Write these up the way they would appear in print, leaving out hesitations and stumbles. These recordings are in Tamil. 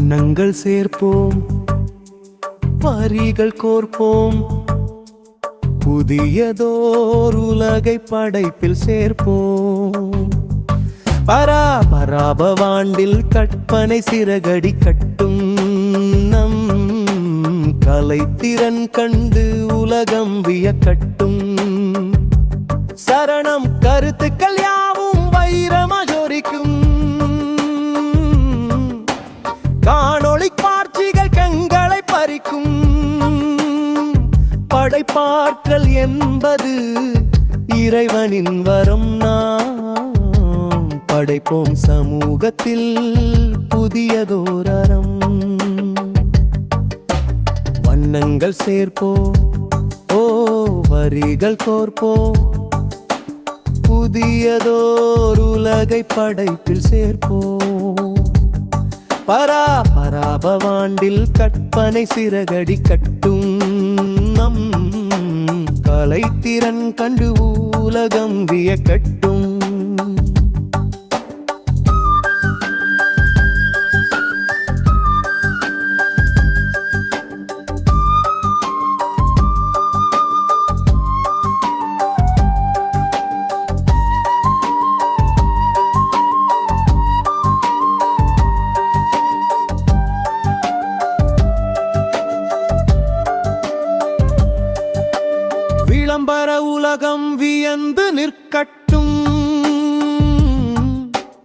வண்ணங்கள் சேர்ப்போம், வரிகள் கோர்ப்போம், புதியதோர் உலகை படைப்பில் சேர்ப்போம். பராபராபவாண்டில் கற்பனை சிறகடி கட்டும், நம் கலைத்திறன் கண்டு உலகம் வியக்கட்டும். சரணம் கருத்துக்கள் யாவும் வைரமஜொரிக்கும், காணொளி காட்சிகள் கண்களை பறிக்கும். படைப்பாற்றல் என்பது இறைவனின் வரம், நாம் படைப்போம் சமூகத்தில் புதியதோர் அறம். வண்ணங்கள் சேர்ப்போம், ஓ வரிகள் கோர்ப்போம், புதியதோர் உலகை படைப்பில் சேர்ப்போம். பராபராபவாண்டில் கற்பனை சிறகடி கட்டும், நம் கலைத்திறன் கண்டு உலகம் வியக்கட்டும். விளம்பர உலகம் வியந்து நிற்கட்டும்,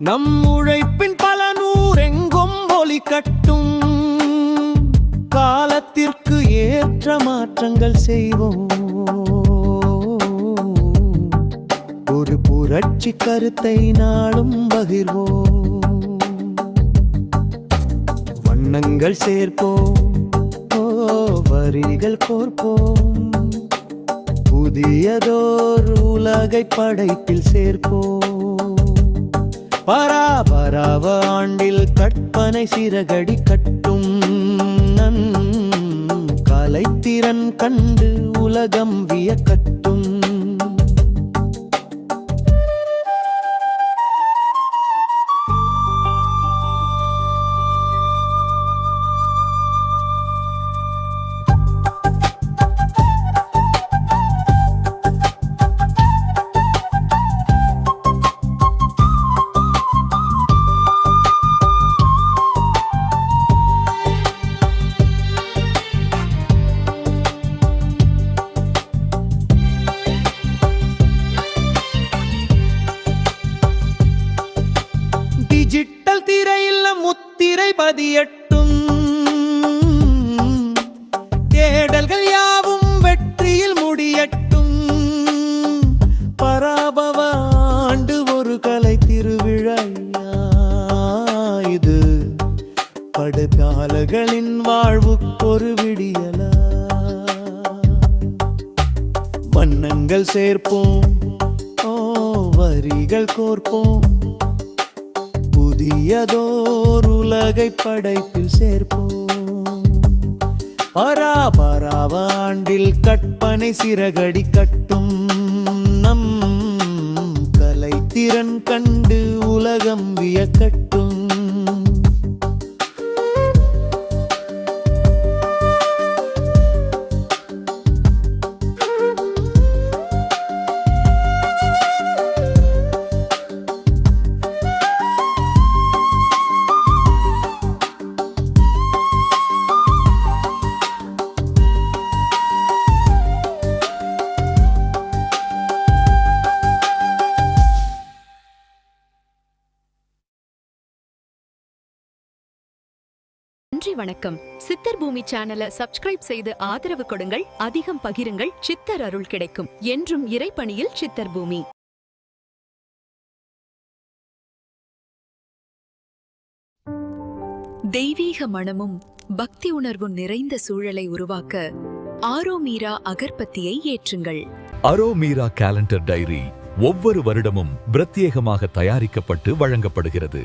நம் உழைப்பின் பல நூறெங்கும் ஒலிக்கட்டும். காலத்திற்கு ஏற்ற மாற்றங்கள் செய்வோம், ஒரு புரட்சி கருத்தை நாளும் பகிர்வோம். வண்ணங்கள் சேர்ப்போம், ஓ வரிகள் கோர்ப்போம், புதியதோர் உலகை படைப்பில் சேர்ப்போம். பராபராவ ஆண்டில் கற்பனை சிறகடி கட்டும், நம் கலைத்திறன் கண்டு உலகம் வியக்கட்டும். டிஜிட்டல் திரையில் முத்திரை பதியட்டும், தேடல்கள் யாவும் வெற்றியில் முடியட்டும். பராபவ ஆண்டு ஒரு கலை திருவிழா, இது படைப்பாளர்களின் வாழ்வுக்கொரு விடியலா. வண்ணங்கள் சேர்ப்போம், ஓ வரிகள் கோர்ப்போம், புதியதோர் உலகை படைப்பில் சேர்ப்போம். பராபராவ ஆண்டில் கற்பனை சிறகடி கட்டும், நம் கலைத்திறன் கண்டு உலகம் வியக்கட்டும். நன்றி, வணக்கம். சித்தர் பூமி சேனலை சப்ஸ்கிரைப் செய்து ஆதரவு கொடுங்கள், அதிகம் பகிருங்கள். சித்தர் அருள் கிடைக்கும். என்றும் இறைப்பணியில் சித்தர் பூமி. தெய்வீக மனமும் பக்தி உணர்வும் நிறைந்த சூழலை உருவாக்க ஆரோமீரா அகர்பத்தியை ஏற்றுங்கள். ஆரோமீரா கேலண்டர் டைரி ஒவ்வொரு வருடமும் பிரத்யேகமாக தயாரிக்கப்பட்டு வழங்கப்படுகிறது.